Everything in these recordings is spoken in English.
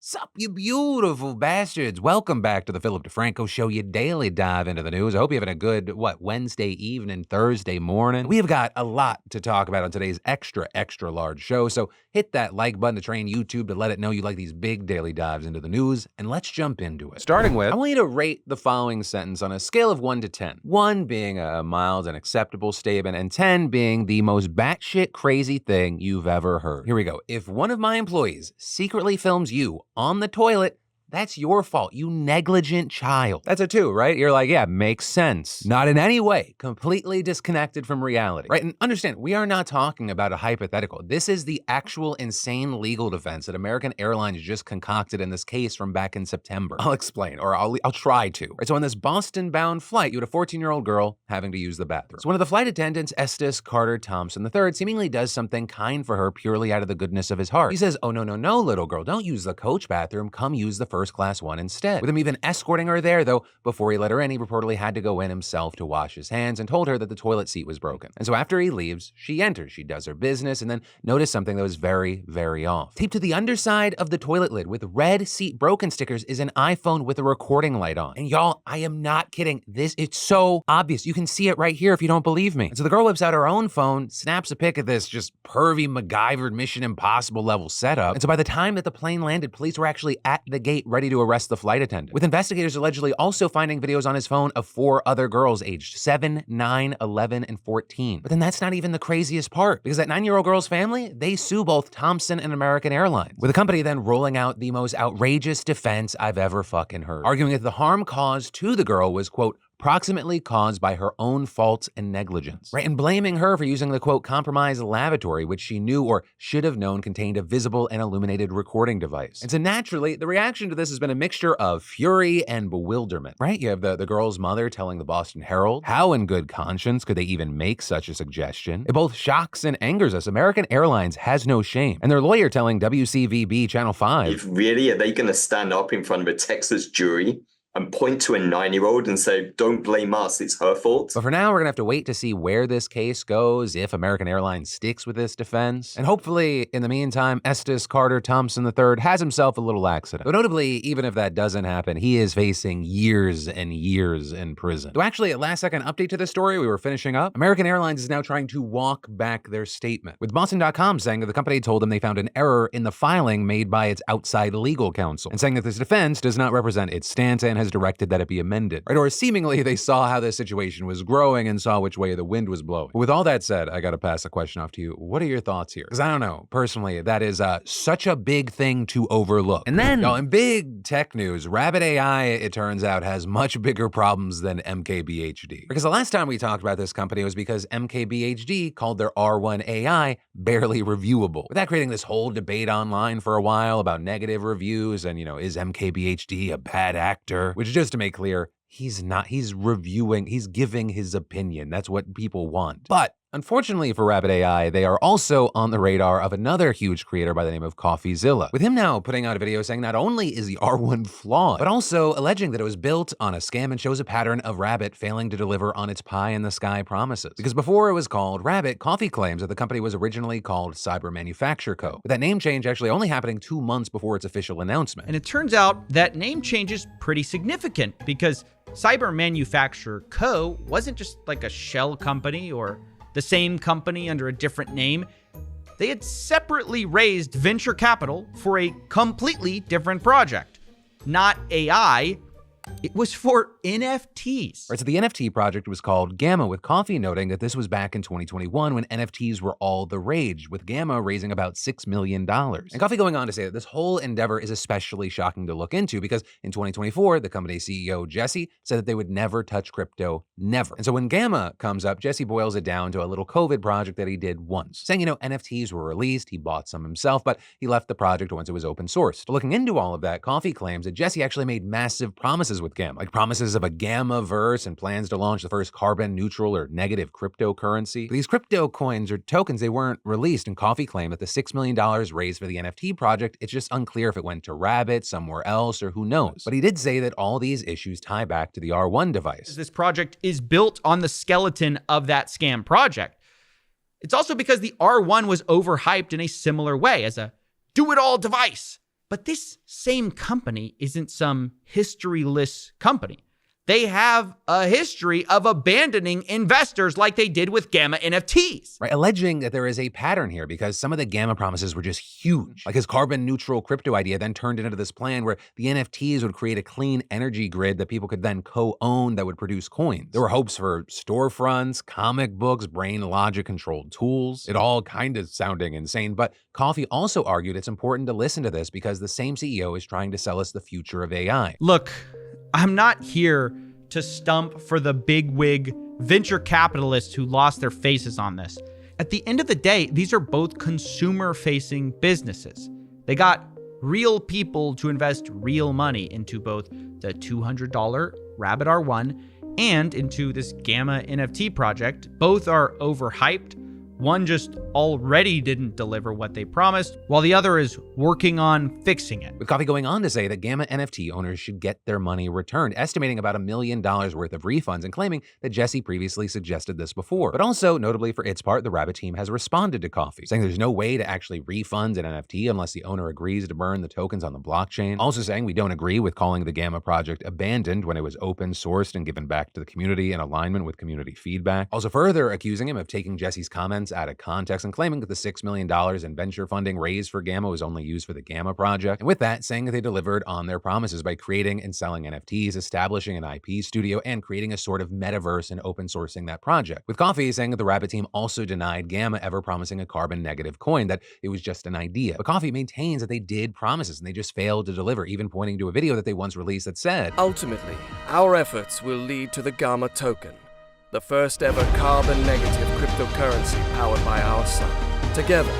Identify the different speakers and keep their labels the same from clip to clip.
Speaker 1: Sup, you beautiful bastards. Welcome back to the Philip DeFranco Show, your daily dive into the news. I hope you're having a good, Wednesday evening, Thursday morning. We have got a lot to talk about on today's extra large show, so hit that like button to train YouTube to let it know you like these big daily dives into the news, and let's jump into it. Starting with, I want you to rate the following sentence on a scale of 1 to 10. 1 being a mild and acceptable statement, and 10 being the most batshit crazy thing you've ever heard. Here we go. If one of my employees secretly films you on the toilet, that's your fault, you negligent child. That's a 2, right? You're like, yeah, makes sense. Not in any way, completely disconnected from reality, right? And understand, we are not talking about a hypothetical. This is the actual insane legal defense that American Airlines just concocted in this case from back in September. I'll explain, or I'll try to. Right, so on this Boston-bound flight, you had a 14-year-old girl having to use the bathroom. So one of the flight attendants, Estes Carter Thompson III, seemingly does something kind for her purely out of the goodness of his heart. He says, oh, no, little girl, don't use the coach bathroom, come use the first class one instead. With him even escorting her there, though, before he let her in, he reportedly had to go in himself to wash his hands and told her that the toilet seat was broken. And so after he leaves, she enters, she does her business, and then noticed something that was very, very off. Taped to the underside of the toilet lid with red seat broken stickers is an iPhone with a recording light on. And y'all, I am not kidding. It's so obvious. You can see it right here if you don't believe me. And so the girl whips out her own phone, snaps a pic of this just pervy MacGyvered Mission Impossible level setup. And so by the time that the plane landed, police were actually at the gate ready to arrest the flight attendant, with investigators allegedly also finding videos on his phone of 4 other girls aged 7, 9, 11, and 14. But then that's not even the craziest part, because that 9-year-old girl's family, they sue both Thompson and American Airlines, with the company then rolling out the most outrageous defense I've ever fucking heard, arguing that the harm caused to the girl was, quote, proximately caused by her own faults and negligence, right? And blaming her for using the, quote, compromised lavatory, which she knew or should have known contained a visible and illuminated recording device. And so naturally, the reaction to this has been a mixture of fury and bewilderment, right? You have the girl's mother telling the Boston Herald, how in good conscience could they even make such a suggestion? It both shocks and angers us. American Airlines has no shame. And their lawyer telling WCVB Channel 5,
Speaker 2: if really, are they going to stand up in front of a Texas jury and point to a 9-year-old and say, don't blame us, it's her fault?
Speaker 1: But for now, we're gonna have to wait to see where this case goes, if American Airlines sticks with this defense. And hopefully, in the meantime, Estes Carter Thompson III has himself a little accident. But notably, even if that doesn't happen, he is facing years and years in prison. Though actually, a last-second update to this story we were finishing up, American Airlines is now trying to walk back their statement, with Boston.com saying that the company told them they found an error in the filing made by its outside legal counsel, and saying that this defense does not represent its stance and has directed that it be amended, right? Or seemingly they saw how this situation was growing and saw which way the wind was blowing. But with all that said, I gotta pass the question off to you. What are your thoughts here? Because I don't know, personally, that is such a big thing to overlook. And then, in big tech news, Rabbit AI, it turns out, has much bigger problems than MKBHD. Because the last time we talked about this company was because MKBHD called their R1 AI barely reviewable, with that creating this whole debate online for a while about negative reviews and, is MKBHD a bad actor? Which, just to make clear, he's not. He's reviewing, he's giving his opinion. That's what people want. But unfortunately for Rabbit AI, they are also on the radar of another huge creator by the name of Coffeezilla, with him now putting out a video saying not only is the R1 flawed, but also alleging that it was built on a scam and shows a pattern of Rabbit failing to deliver on its pie-in-the-sky promises. Because before it was called Rabbit, Coffee claims that the company was originally called Cyber Manufacture Co., with that name change actually only happening 2 months before its official announcement.
Speaker 3: And it turns out that name change is pretty significant, because Cyber Manufacture Co. wasn't just like a shell company or the same company under a different name. They had separately raised venture capital for a completely different project. Not AI, it was for NFTs.
Speaker 1: Right, so the NFT project was called Gamma, with Coffee noting that this was back in 2021 when NFTs were all the rage, with Gamma raising about $6 million. And Coffee going on to say that this whole endeavor is especially shocking to look into because in 2024, the company's CEO, Jesse, said that they would never touch crypto, never. And so when Gamma comes up, Jesse boils it down to a little COVID project that he did once, saying, NFTs were released, he bought some himself, but he left the project once it was open sourced. But looking into all of that, Coffee claims that Jesse actually made massive promises with Gamma, like promises of a Gamma-verse and plans to launch the first carbon neutral or negative cryptocurrency. But these crypto coins or tokens, they weren't released, and Coffee claimed that the $6 million raised for the NFT project, it's just unclear if it went to Rabbit, somewhere else, or who knows. But he did say that all these issues tie back to the R1 device.
Speaker 3: This project is built on the skeleton of that scam project. It's also because the R1 was overhyped in a similar way as a do-it-all device. But this same company isn't some historyless company. They have a history of abandoning investors like they did with Gamma NFTs.
Speaker 1: Right, alleging that there is a pattern here because some of the Gamma promises were just huge. Like his carbon neutral crypto idea then turned into this plan where the NFTs would create a clean energy grid that people could then co-own that would produce coins. There were hopes for storefronts, comic books, brain logic controlled tools. It all kind of sounding insane, but Coffee also argued it's important to listen to this because the same CEO is trying to sell us the future of AI.
Speaker 3: Look, I'm not here to stump for the bigwig venture capitalists who lost their faces on this. At the end of the day, these are both consumer-facing businesses. They got real people to invest real money into both the $200 Rabbit R1 and into this Gamma NFT project. Both are overhyped. One just already didn't deliver what they promised, while the other is working on fixing it.
Speaker 1: With Coffee going on to say that Gamma NFT owners should get their money returned, estimating about $1 million worth of refunds and claiming that Jesse previously suggested this before. But also, notably for its part, the Rabbit team has responded to Coffee, saying there's no way to actually refund an NFT unless the owner agrees to burn the tokens on the blockchain. Also saying we don't agree with calling the Gamma project abandoned when it was open sourced and given back to the community in alignment with community feedback. Also further accusing him of taking Jesse's comments out of context and claiming that the $6 million in venture funding raised for Gamma was only used for the Gamma project. And with that, saying that they delivered on their promises by creating and selling NFTs, establishing an IP studio, and creating a sort of metaverse and open sourcing that project. With Coffee saying that the Rabbit team also denied Gamma ever promising a carbon negative coin, that it was just an idea. But Coffee maintains that they did promises and they just failed to deliver, even pointing to a video that they once released that said,
Speaker 4: "Ultimately, our efforts will lead to the Gamma token, the first ever carbon-negative cryptocurrency powered by our sun. Together,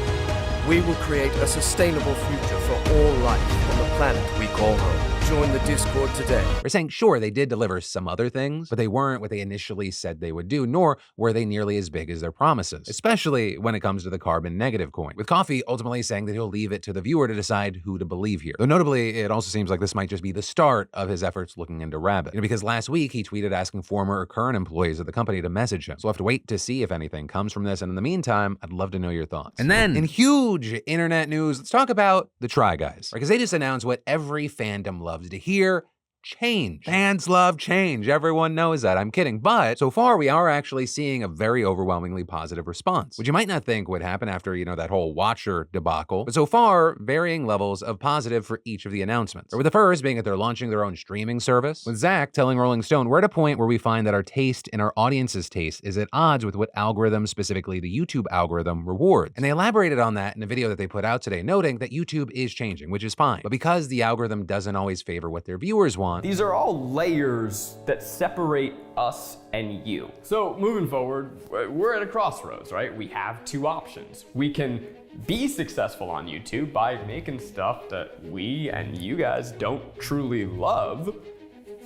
Speaker 4: we will create a sustainable future for all life on the planet we call home. Join the Discord today."
Speaker 1: They're saying, sure, they did deliver some other things, but they weren't what they initially said they would do, nor were they nearly as big as their promises, especially when it comes to the carbon negative coin. With Coffee ultimately saying that he'll leave it to the viewer to decide who to believe here. Though notably, it also seems like this might just be the start of his efforts looking into Rabbit. Because last week he tweeted asking former or current employees of the company to message him. So we'll have to wait to see if anything comes from this. And in the meantime, I'd love to know your thoughts. And then in huge internet news, let's talk about the Try Guys. Because they just announced what every fandom loves to hear: change. Fans love change. Everyone knows that. I'm kidding. But so far, we are actually seeing a very overwhelmingly positive response, which you might not think would happen after, that whole Watcher debacle. But so far, varying levels of positive for each of the announcements. Or with the first being that they're launching their own streaming service, with Zach telling Rolling Stone, "We're at a point where we find that our taste and our audience's taste is at odds with what algorithm, specifically the YouTube algorithm, rewards." And they elaborated on that in a video that they put out today, noting that YouTube is changing, which is fine. But because the algorithm doesn't always favor what their viewers want,
Speaker 5: these are all layers that separate us and you. So moving forward, we're at a crossroads, right? We have two options. We can be successful on YouTube by making stuff that we and you guys don't truly love,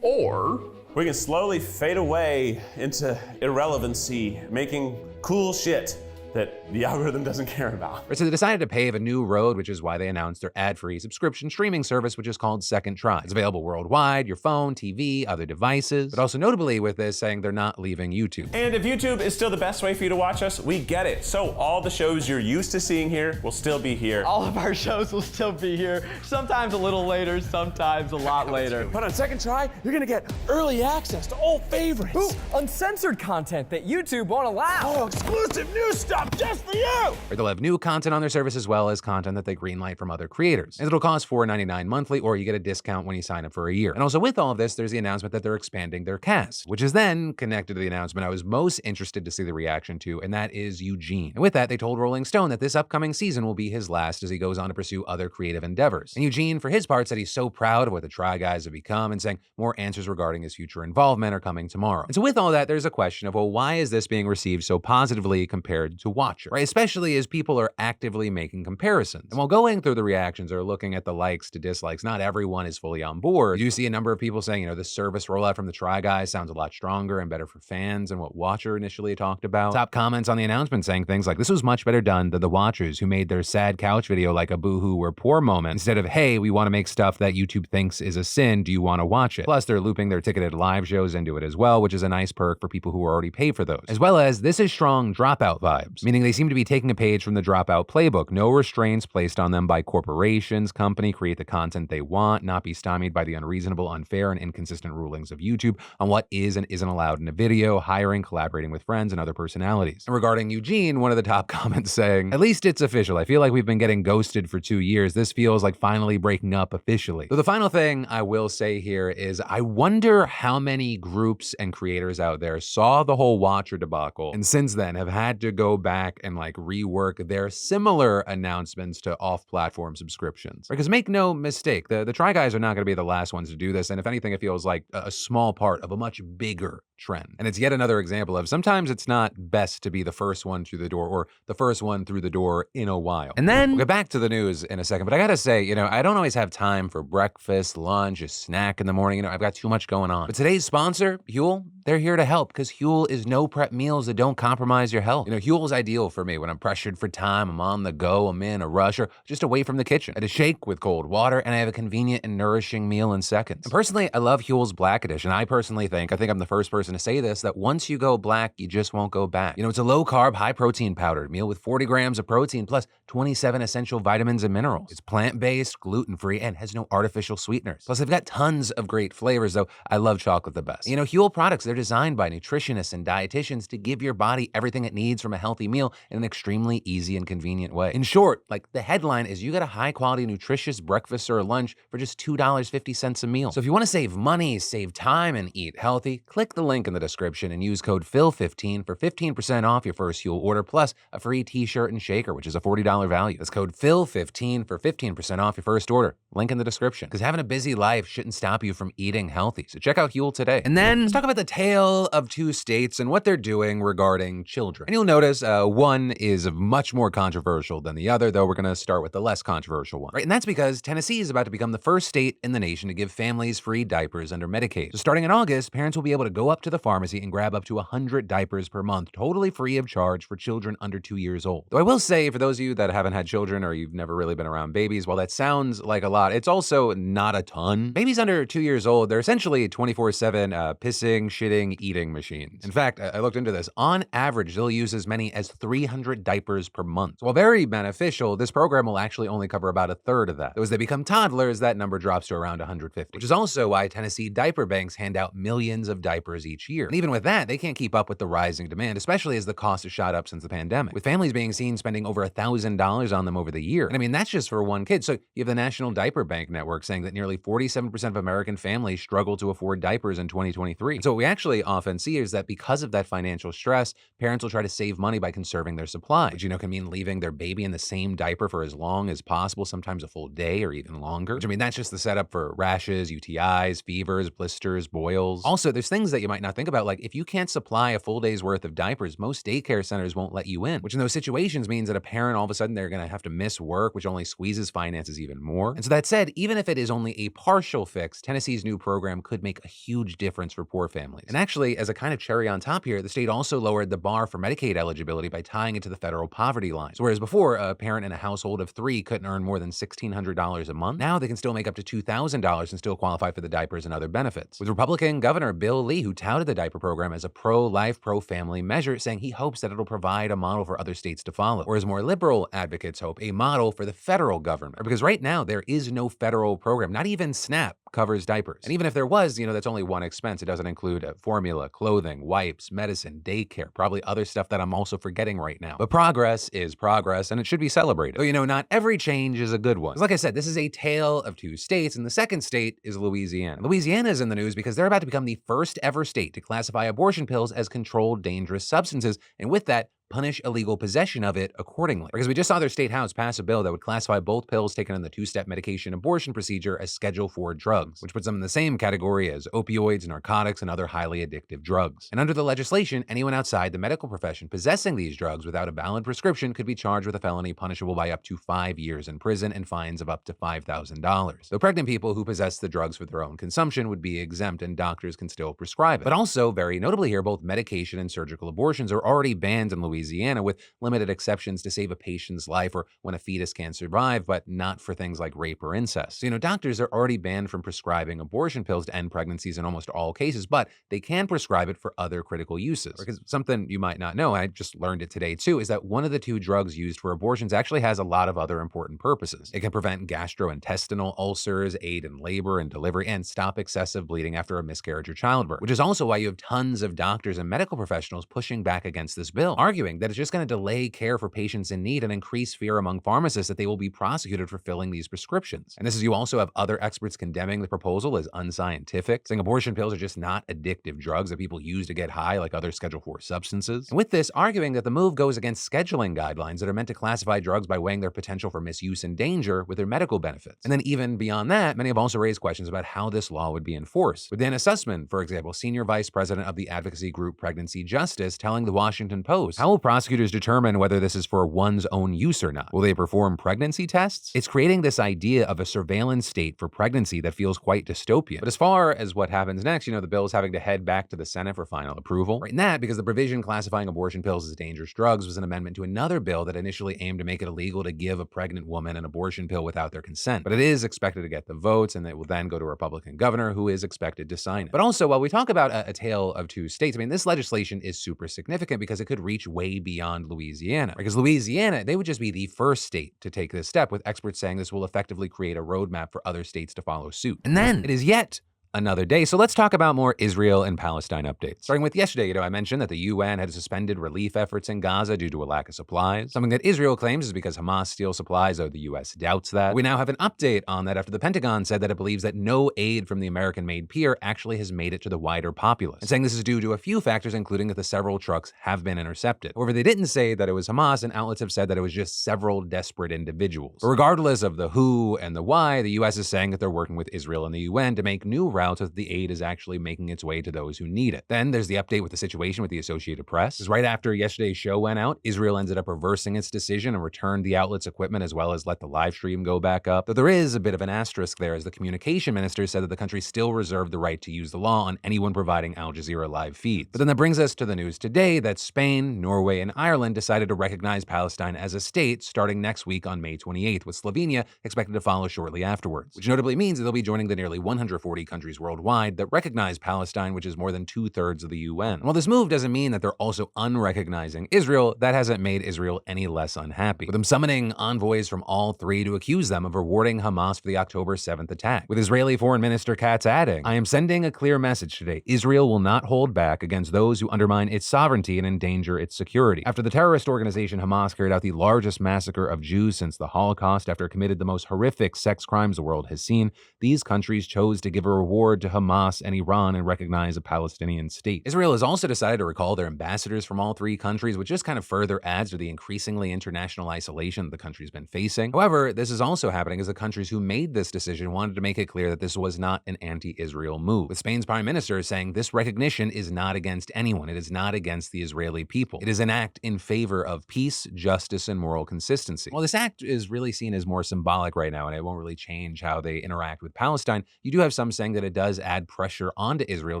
Speaker 5: or
Speaker 6: we can slowly fade away into irrelevancy, making cool shit that the algorithm doesn't care about.
Speaker 1: So they decided to pave a new road, which is why they announced their ad-free subscription streaming service, which is called Second Try. It's available worldwide, your phone, TV, other devices, but also notably with this saying they're not leaving YouTube.
Speaker 6: And if YouTube is still the best way for you to watch us, we get it. So all the shows you're used to seeing here will still be here.
Speaker 5: All of our shows will still be here, sometimes a little later, sometimes a lot later.
Speaker 7: But on Second Try, you're gonna get early access to old favorites.
Speaker 5: Ooh, uncensored content that YouTube won't allow.
Speaker 7: Oh, exclusive new stuff just for you.
Speaker 1: Or they'll have new content on their service as well as content that they greenlight from other creators. And it'll cost $4.99 monthly, or you get a discount when you sign up for a year. And also with all of this, there's the announcement that they're expanding their cast, which is then connected to the announcement I was most interested to see the reaction to, and that is Eugene. And with that, they told Rolling Stone that this upcoming season will be his last as he goes on to pursue other creative endeavors. And Eugene, for his part, said he's so proud of what the Try Guys have become and saying more answers regarding his future involvement are coming tomorrow. And so with all that, there's a question of, well, why is this being received so positively compared to Watcher, right? Especially as people are actively making comparisons. And while going through the reactions or looking at the likes to dislikes, not everyone is fully on board. You see a number of people saying, the service rollout from the Try Guys sounds a lot stronger and better for fans than what Watcher initially talked about. Top comments on the announcement saying things like, this was much better done than the Watchers who made their sad couch video like a boohoo or poor moment instead of, hey, we want to make stuff that YouTube thinks is a sin, do you want to watch it? Plus, they're looping their ticketed live shows into it as well, which is a nice perk for people who already pay for those. As well as, this is strong Dropout vibes. meaning they seem to be taking a page from the dropout playbook. No restraints placed on them by corporations, company, create the content they want, not be stymied by the unreasonable, unfair, and inconsistent rulings of YouTube on what is and isn't allowed in a video, hiring, collaborating with friends, and other personalities. And regarding Eugene, one of the top comments saying, "At least it's official. I feel like we've been getting ghosted for 2 years. This feels like finally breaking up officially." So the final thing I will say here is I wonder how many groups and creators out there saw the whole Watcher debacle and since then have had to go back and like rework their similar announcements to off-platform subscriptions. Because make no mistake, the Try Guys are not going to be the last ones to do this, and if anything, it feels like a small part of a much bigger trend. And it's yet another example of sometimes it's not best to be the first one through the door or the first one through the door in a while. And then we'll get back to the news in a second, but I gotta say, I don't always have time for breakfast, lunch, a snack in the morning. I've got too much going on. But today's sponsor, Huel, they're here to help because Huel is no prep meals that don't compromise your health. Huel is ideal for me when I'm pressured for time, I'm on the go, I'm in a rush, or just away from the kitchen. I had a shake with cold water, and I have a convenient and nourishing meal in seconds. And personally, I love Huel's Black Edition. I think I'm the first person to say this, that once you go black, you just won't go back. It's a low-carb, high-protein powdered meal with 40 grams of protein plus 27 essential vitamins and minerals. It's plant-based, gluten-free, and has no artificial sweeteners. Plus, they've got tons of great flavors, though I love chocolate the best. Huel products, they're designed by nutritionists and dietitians to give your body everything it needs from a healthy meal in an extremely easy and convenient way. In short, the headline is you get a high-quality, nutritious breakfast or lunch for just $2.50 a meal. So if you want to save money, save time, and eat healthy, click the link in the description and use code PHIL15 for 15% off your first Huel order, plus a free t-shirt and shaker, which is a $40 value. That's code PHIL15 for 15% off your first order. Link in the description. Because having a busy life shouldn't stop you from eating healthy. So check out Huel today. And then let's talk about the tale of two states and what they're doing regarding children. And you'll notice one is much more controversial than the other, though we're going to start with the less controversial one. Right? And that's because Tennessee is about to become the first state in the nation to give families free diapers under Medicaid. So starting in August, parents will be able to go up to the pharmacy and grab up to 100 diapers per month, totally free of charge for children under 2 years old. Though I will say, for those of you that haven't had children or you've never really been around babies, while that sounds like a lot, it's also not a ton. Babies under 2 years old, they're essentially 24/7 pissing, shitting, eating machines. In fact, I looked into this. On average, they'll use as many as 300 diapers per month. So while very beneficial, this program will actually only cover about a third of that. Though as they become toddlers, that number drops to around 150, which is also why Tennessee diaper banks hand out millions of diapers each year. And even with that, they can't keep up with the rising demand, especially as the cost has shot up since the pandemic, with families being seen spending over $1,000 on them over the year. And that's just for one kid. So you have the National Diaper Bank Network saying that nearly 47% of American families struggle to afford diapers in 2023. And so what we actually often see is that because of that financial stress, parents will try to save money by conserving their supply, which can mean leaving their baby in the same diaper for as long as possible, sometimes a full day or even longer. Which, that's just the setup for rashes, UTIs, fevers, blisters, boils. Also, there's things that you might not think about, like if you can't supply a full day's worth of diapers, most daycare centers won't let you in, which in those situations means that a parent all of a sudden they're going to have to miss work, which only squeezes finances even more. And so that said, even if it is only a partial fix, Tennessee's new program could make a huge difference for poor families. And actually, as a kind of cherry on top here, the state also lowered the bar for Medicaid eligibility by tying it to the federal poverty line. So whereas before, a parent in a household of 3 couldn't earn more than $1,600 a month, now they can still make up to $2,000 and still qualify for the diapers and other benefits. With Republican Governor Bill Lee, who touted the diaper program as a pro-life, pro-family measure, saying he hopes that it'll provide a model for other states to follow. Or as more liberal advocates hope, a model for the federal government. Because right now, there is no federal program, not even SNAP covers diapers. And even if there was, that's only one expense. It doesn't include formula, clothing, wipes, medicine, daycare, probably other stuff that I'm also forgetting right now. But progress is progress, and it should be celebrated. Though, not every change is a good one. Like I said, this is a tale of two states, and the second state is Louisiana. Louisiana is in the news because they're about to become the first ever state to classify abortion pills as controlled dangerous substances, and with that, punish illegal possession of it accordingly. Because we just saw their state house pass a bill that would classify both pills taken in the two-step medication abortion procedure as Schedule 4 drugs, which puts them in the same category as opioids, narcotics, and other highly addictive drugs. And under the legislation, anyone outside the medical profession possessing these drugs without a valid prescription could be charged with a felony punishable by up to 5 years in prison and fines of up to $5,000. Though pregnant people who possess the drugs for their own consumption would be exempt and doctors can still prescribe it. But also, very notably here, both medication and surgical abortions are already banned in Louisiana Louisiana, with limited exceptions to save a patient's life or when a fetus can survive, but not for things like rape or incest. So, doctors are already banned from prescribing abortion pills to end pregnancies in almost all cases, but they can prescribe it for other critical uses. Because something you might not know, I just learned it today too, is that one of the two drugs used for abortions actually has a lot of other important purposes. It can prevent gastrointestinal ulcers, aid in labor and delivery, and stop excessive bleeding after a miscarriage or childbirth, which is also why you have tons of doctors and medical professionals pushing back against this bill, arguing that it's just going to delay care for patients in need and increase fear among pharmacists that they will be prosecuted for filling these prescriptions. And this is, you also have other experts condemning the proposal as unscientific, saying abortion pills are just not addictive drugs that people use to get high like other Schedule IV substances. And with this, arguing that the move goes against scheduling guidelines that are meant to classify drugs by weighing their potential for misuse and danger with their medical benefits. And then even beyond that, many have also raised questions about how this law would be enforced. With Dana Sussman, for example, senior vice president of the advocacy group Pregnancy Justice, telling the Washington Post, how will prosecutors determine whether this is for one's own use or not? Will they perform pregnancy tests? It's creating this idea of a surveillance state for pregnancy that feels quite dystopian. But as far as what happens next, the bill is having to head back to the Senate for final approval. Right, and that because the provision classifying abortion pills as dangerous drugs was an amendment to another bill that initially aimed to make it illegal to give a pregnant woman an abortion pill without their consent. But it is expected to get the votes, and it will then go to a Republican governor who is expected to sign it. But also, while we talk about a tale of two states, this legislation is super significant because it could reach way beyond Louisiana. Because Louisiana, they would just be the first state to take this step, with experts saying this will effectively create a roadmap for other states to follow suit. And then it is yet another day. So let's talk about more Israel and Palestine updates. Starting with yesterday, I mentioned that the UN had suspended relief efforts in Gaza due to a lack of supplies. Something that Israel claims is because Hamas steals supplies, though the US doubts that. We now have an update on that after the Pentagon said that it believes that no aid from the American-made pier actually has made it to the wider populace, and saying this is due to a few factors, including that the several trucks have been intercepted. However, they didn't say that it was Hamas, and outlets have said that it was just several desperate individuals. But regardless of the who and the why, the US is saying that they're working with Israel and the UN to make new routes so that the aid is actually making its way to those who need it. Then there's the update with the situation with the Associated Press. Because right after yesterday's show went out, Israel ended up reversing its decision and returned the outlet's equipment as well as let the live stream go back up. Though there is a bit of an asterisk there, as the communication minister said that the country still reserved the right to use the law on anyone providing Al Jazeera live feeds. But then that brings us to the news today that Spain, Norway, and Ireland decided to recognize Palestine as a state starting next week on May 28th, with Slovenia expected to follow shortly afterwards, which notably means that they'll be joining the nearly 140 countries worldwide that recognize Palestine, which is more than 2/3 of the UN. And while this move doesn't mean that they're also unrecognizing Israel, that hasn't made Israel any less unhappy, with them summoning envoys from all three to accuse them of rewarding Hamas for the October 7th attack, with Israeli Foreign Minister Katz adding, "I am sending a clear message today. Israel will not hold back against those who undermine its sovereignty and endanger its security." After the terrorist organization Hamas carried out the largest massacre of Jews since the Holocaust after it committed the most horrific sex crimes the world has seen, these countries chose to give a reward to Hamas and Iran and recognize a Palestinian state. Israel has also decided to recall their ambassadors from all three countries, which just kind of further adds to the increasingly international isolation the country's been facing. However, this is also happening as the countries who made this decision wanted to make it clear that this was not an anti-Israel move, with Spain's prime minister saying this recognition is not against anyone. It is not against the Israeli people. It is an act in favor of peace, justice, and moral consistency. While this act is really seen as more symbolic right now, and it won't really change how they interact with Palestine, you do have some saying that it does add pressure onto Israel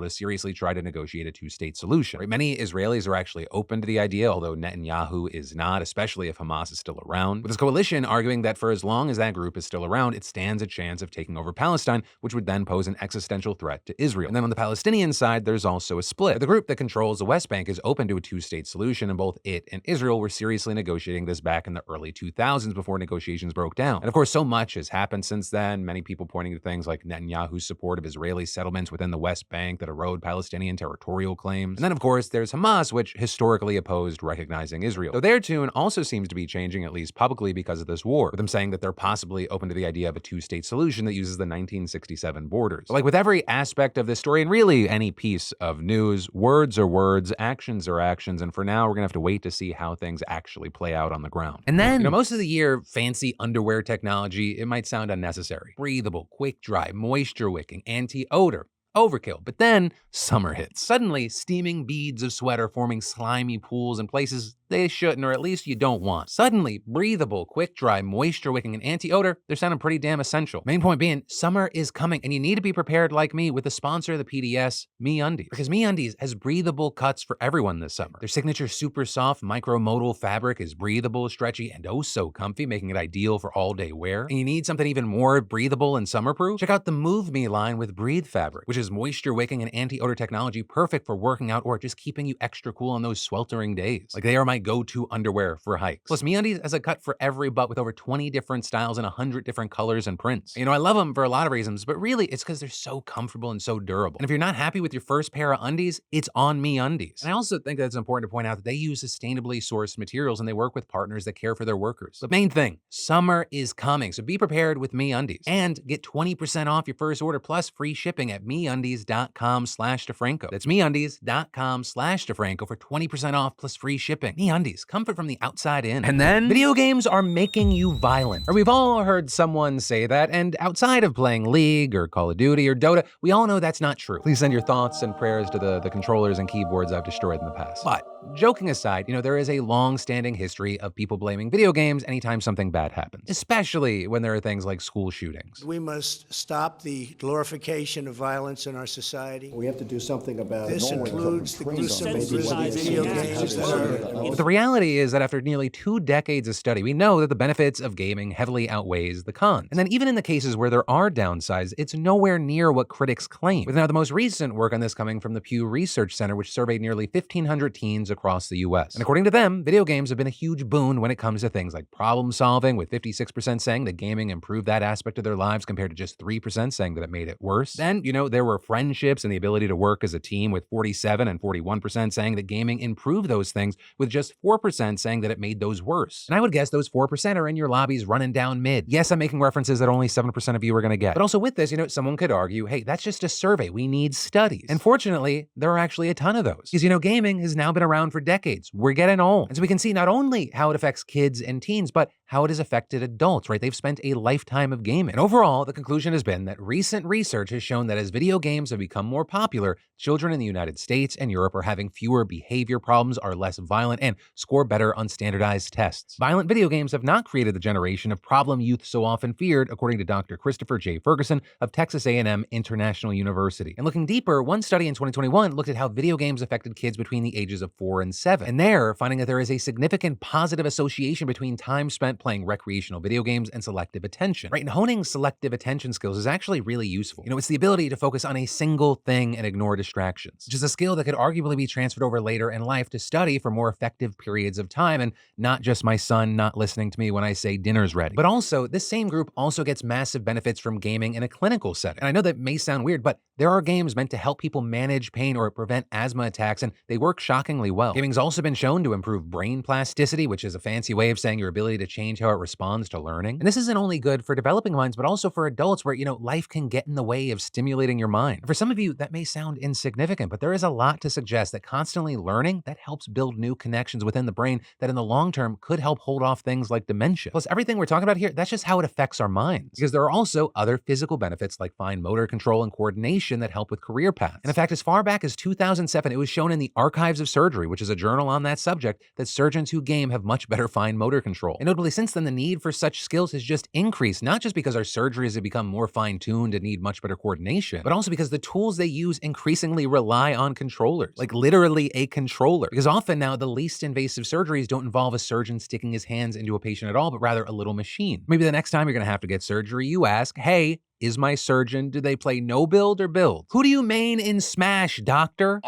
Speaker 1: to seriously try to negotiate a two-state solution. Right? Many Israelis are actually open to the idea, although Netanyahu is not, especially if Hamas is still around, with this coalition arguing that for as long as that group is still around, it stands a chance of taking over Palestine, which would then pose an existential threat to Israel. And then on the Palestinian side, there's also a split. The group that controls the West Bank is open to a two-state solution, and both it and Israel were seriously negotiating this back in the early 2000s before negotiations broke down. And of course, so much has happened since then, many people pointing to things like Netanyahu's support of Israeli settlements within the West Bank that erode Palestinian territorial claims. And then, of course, there's Hamas, which historically opposed recognizing Israel. Though their tune also seems to be changing, at least publicly, because of this war, with them saying that they're possibly open to the idea of a two-state solution that uses the 1967 borders. But like with every aspect of this story, and really any piece of news, words are words, actions are actions, and for now, we're gonna have to wait to see how things actually play out on the ground. And then, most of the year, fancy underwear technology, it might sound unnecessary. Breathable, quick dry, moisture wicking, anti-odor. Overkill. But then summer hits. Suddenly, steaming beads of sweat are forming slimy pools in places they shouldn't, or at least you don't want. Suddenly, breathable, quick-dry, moisture-wicking, and anti-odor, they're sounding pretty damn essential. Main point being, summer is coming, and you need to be prepared like me with the sponsor of the PDS, MeUndies. Because MeUndies has breathable cuts for everyone this summer. Their signature super soft micromodal fabric is breathable, stretchy, and oh so comfy, making it ideal for all-day wear. And you need something even more breathable and summer-proof? Check out the Move Me line with Breathe Fabric, which is moisture-wicking and anti-odor technology perfect for working out or just keeping you extra cool on those sweltering days. Like, they are my go-to underwear for hikes. Plus, MeUndies has a cut for every butt with over 20 different styles and 100 different colors and prints. You know, I love them for a lot of reasons, but really it's because they're so comfortable and so durable. And if you're not happy with your first pair of undies, it's on MeUndies. And I also think that it's important to point out that they use sustainably sourced materials and they work with partners that care for their workers. But main thing, summer is coming, so be prepared with MeUndies. And get 20% off your first order plus free shipping at MeUndies.com/DeFranco. That's MeUndies.com/DeFranco for 20% off plus free shipping. MeUndies, comfort from the outside in. And then, video games are making you violent. Or we've all heard someone say that, and outside of playing League or Call of Duty or Dota, we all know that's not true. Please send your thoughts and prayers to the controllers and keyboards I've destroyed in the past. But joking aside, you know, there is a long-standing history of people blaming video games anytime something bad happens, especially when there are things like school shootings.
Speaker 8: We must stop the glorification of violence in our society.
Speaker 9: We have to do something about it.
Speaker 8: This includes the gruesome video games that are...
Speaker 1: But the reality is that after nearly 2 decades of study, we know that the benefits of gaming heavily outweighs the cons. And then even in the cases where there are downsides, it's nowhere near what critics claim. With now the most recent work on this coming from the Pew Research Center, which surveyed nearly 1,500 teens across the US. And according to them, video games have been a huge boon when it comes to things like problem solving, with 56% saying that gaming improved that aspect of their lives compared to just 3% saying that it made it worse. Then, you know, there were friendships and the ability to work as a team, with 47 and 41% saying that gaming improved those things, with just 4% saying that it made those worse. And I would guess those 4% are in your lobbies running down mid. Yes, I'm making references that only 7% of you are going to get. But also with this, you know, someone could argue, hey, that's just a survey. We need studies. And fortunately, there are actually a ton of those. Because, you know, gaming has now been around for decades. We're getting old. And so we can see not only how it affects kids and teens, but how it has affected adults, right? They've spent a lifetime of gaming. And overall, the conclusion has been that recent research has shown that as video games have become more popular, children in the United States and Europe are having fewer behavior problems, are less violent, and score better on standardized tests. Violent video games have not created the generation of problem youth so often feared, according to Dr. Christopher J. Ferguson of Texas A&M International University. And looking deeper, one study in 2021 looked at how video games affected kids between the ages of 4 and 7. And there, finding that there is a significant positive association between time spent playing recreational video games and selective attention, right? And honing selective attention skills is actually really useful. You know, it's the ability to focus on a single thing and ignore distractions, which is a skill that could arguably be transferred over later in life to study for more effective periods of time, and not just my son not listening to me when I say dinner's ready. But also, this same group also gets massive benefits from gaming in a clinical setting. And I know that may sound weird, but there are games meant to help people manage pain or prevent asthma attacks, and they work shockingly well. Gaming's also been shown to improve brain plasticity, which is a fancy way of saying your ability to change how it responds to learning. And this isn't only good for developing minds, but also for adults where, you know, life can get in the way of stimulating your mind. And for some of you, that may sound insignificant, but there is a lot to suggest that constantly learning, that helps build new connections within the brain that in the long term could help hold off things like dementia. Plus, everything we're talking about here, that's just how it affects our minds. Because there are also other physical benefits like fine motor control and coordination that help with career paths. And in fact, as far back as 2007, it was shown in the Archives of Surgery, which is a journal on that subject, that surgeons who game have much better fine motor control. And notably, since then, the need for such skills has just increased, not just because our surgeries have become more fine-tuned and need much better coordination, but also because the tools they use increasingly rely on controllers, like literally a controller. Because often now, the least invasive surgeries don't involve a surgeon sticking his hands into a patient at all, but rather a little machine. Maybe the next time you're going to have to get surgery, you ask, hey, is my surgeon, do they play no build or build? Who do you main in Smash, doctor?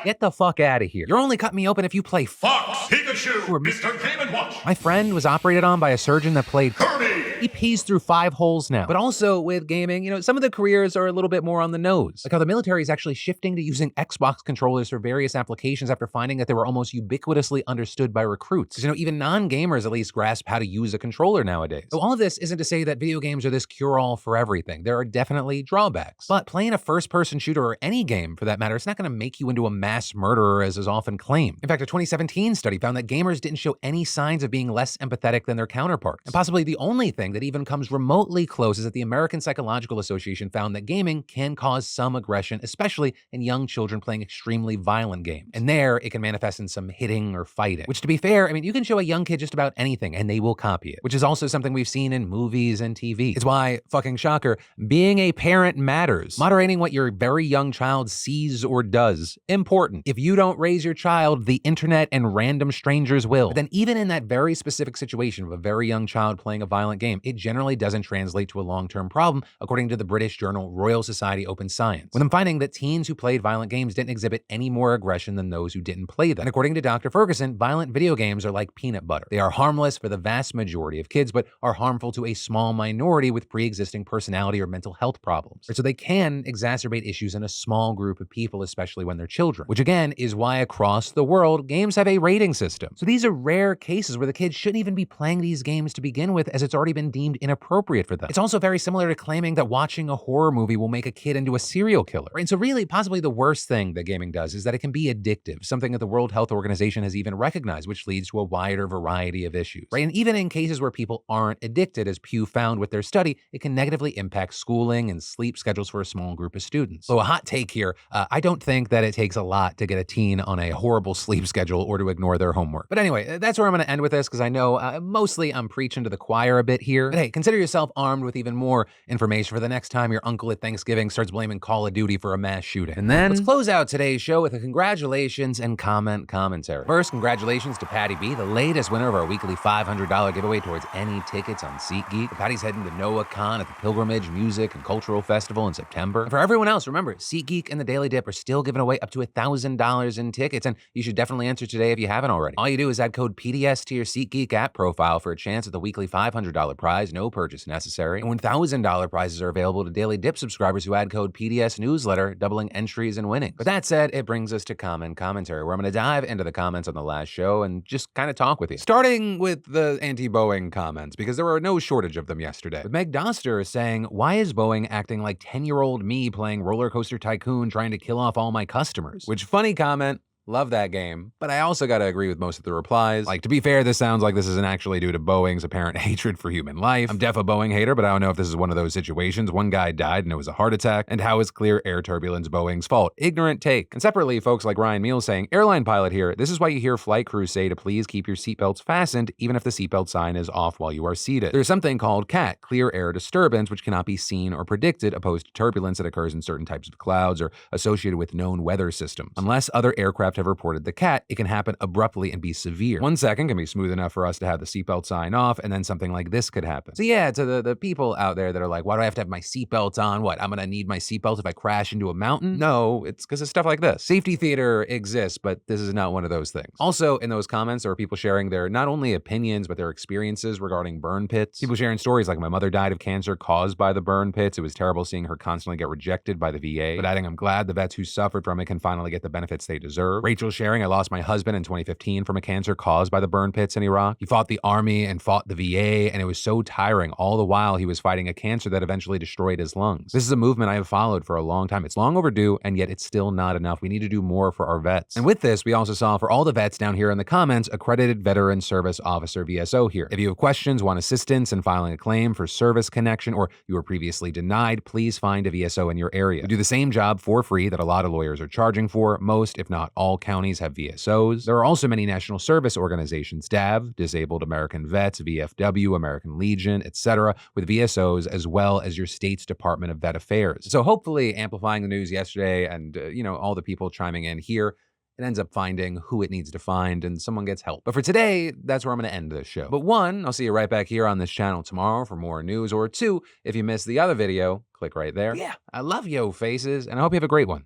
Speaker 1: Get the fuck out of here. You're only cutting me open if you play
Speaker 10: Fox, Pikachu, Mr. Game & Watch.
Speaker 1: My friend was operated on by a surgeon that played
Speaker 10: Kirby.
Speaker 1: He pees through 5 holes now. But also with gaming, you know, some of the careers are a little bit more on the nose. Like how the military is actually shifting to using Xbox controllers for various applications after finding that they were almost ubiquitously understood by recruits. Because, you know, even non-gamers at least grasp how to use a controller nowadays. So all of this isn't to say that video games are this cure-all for everything. There are definitely drawbacks. But playing a first-person shooter, or any game for that matter, it's not going to make you into a mass murderer as is often claimed. In fact, a 2017 study found that gamers didn't show any signs of being less empathetic than their counterparts. And possibly the only thing that even comes remotely close is that the American Psychological Association found that gaming can cause some aggression, especially in young children playing extremely violent games. And there, it can manifest in some hitting or fighting. Which, to be fair, I mean, you can show a young kid just about anything and they will copy it, which is also something we've seen in movies and TV. It's why, fucking shocker, being a parent matters. Moderating what your very young child sees or does, important. If you don't raise your child, the internet and random strangers will. But then even in that very specific situation of a very young child playing a violent game, it generally doesn't translate to a long-term problem, according to the British journal Royal Society Open Science, with them finding that teens who played violent games didn't exhibit any more aggression than those who didn't play them. And according to Dr. Ferguson, violent video games are like peanut butter. They are harmless for the vast majority of kids, but are harmful to a small minority with pre-existing personality or mental health problems. So they can exacerbate issues in a small group of people, especially when they're children, which again is why across the world, games have a rating system. So these are rare cases where the kids shouldn't even be playing these games to begin with, as it's already been deemed inappropriate for them. It's also very similar to claiming that watching a horror movie will make a kid into a serial killer. And so really, possibly the worst thing that gaming does is that it can be addictive, something that the World Health Organization has even recognized, which leads to a wider variety of issues. Right? And even in cases where people aren't addicted, as Pew found with their study, it can negatively impact schooling and sleep schedules for a small group of students. So a hot take here, I don't think that it takes a lot to get a teen on a horrible sleep schedule or to ignore their homework. But anyway, that's where I'm going to end with this, because I know mostly I'm preaching to the choir a bit here. But hey, consider yourself armed with even more information for the next time your uncle at Thanksgiving starts blaming Call of Duty for a mass shooting. And then let's close out today's show with a congratulations and commentary. First, congratulations to Patty B, the latest winner of our weekly $500 giveaway towards any tickets on SeatGeek. Patty's heading to NoahCon at the Pilgrimage Music and Cultural Festival in September. And for everyone else, remember, SeatGeek and the Daily Dip are still giving away up to $1,000 in tickets, and you should definitely enter today if you haven't already. All you do is add code PDS to your SeatGeek app profile for a chance at the weekly $500 prize, no purchase necessary. And $1,000 prizes are available to Daily Dip subscribers who add code PDS newsletter, doubling entries and winnings. But that said, it brings us to commentary, where I'm going to dive into the comments on the last show and just kind of talk with you. Starting with the anti-Boeing comments, because there were no shortage of them yesterday. With Meg Doster saying, why is Boeing acting like 10-year-old me playing Roller Coaster Tycoon trying to kill off all my customers? Which, funny comment. Love that game, but I also gotta agree with most of the replies. Like, to be fair, this sounds like this isn't actually due to Boeing's apparent hatred for human life. I'm def a Boeing hater, but I don't know if this is one of those situations. One guy died and it was a heart attack, and how is clear air turbulence Boeing's fault? Ignorant take. And separately, folks like Ryan Meals saying, airline pilot here, this is why you hear flight crews say to please keep your seatbelts fastened, even if the seatbelt sign is off while you are seated. There's something called CAT, clear air disturbance, which cannot be seen or predicted, opposed to turbulence that occurs in certain types of clouds or associated with known weather systems. Unless other aircraft have reported the CAT, it can happen abruptly and be severe. 1 second can be smooth enough for us to have the seatbelt sign off, and then something like this could happen. So yeah, to the people out there that are like, why do I have to have my seatbelt on? What, I'm gonna need my seatbelt if I crash into a mountain? No, it's because of stuff like this. Safety theater exists, but this is not one of those things. Also, in those comments, there are people sharing their not only opinions, but their experiences regarding burn pits. People sharing stories like, my mother died of cancer caused by the burn pits. It was terrible seeing her constantly get rejected by the VA. But adding, I'm glad the vets who suffered from it can finally get the benefits they deserve. Rachel sharing, I lost my husband in 2015 from a cancer caused by the burn pits in Iraq. He fought the army and fought the VA, and it was so tiring, all the while he was fighting a cancer that eventually destroyed his lungs. This is a movement I have followed for a long time. It's long overdue, and yet it's still not enough. We need to do more for our vets. And with this, we also saw for all the vets down here in the comments, accredited veteran service officer VSO here. If you have questions, want assistance in filing a claim for service connection, or you were previously denied, please find a VSO in your area. We do the same job for free that a lot of lawyers are charging for. Most, if not all, counties have VSOs. There are also many national service organizations, DAV, Disabled American Vets, VFW, American Legion, etc., with VSOs, as well as your state's Department of Vet Affairs. So hopefully amplifying the news yesterday and, all the people chiming in here, it ends up finding who it needs to find and someone gets help. But for today, that's where I'm going to end this show. But 1, I'll see you right back here on this channel tomorrow for more news, or 2, if you missed the other video, click right there. Yeah, I love yo faces, and I hope you have a great one.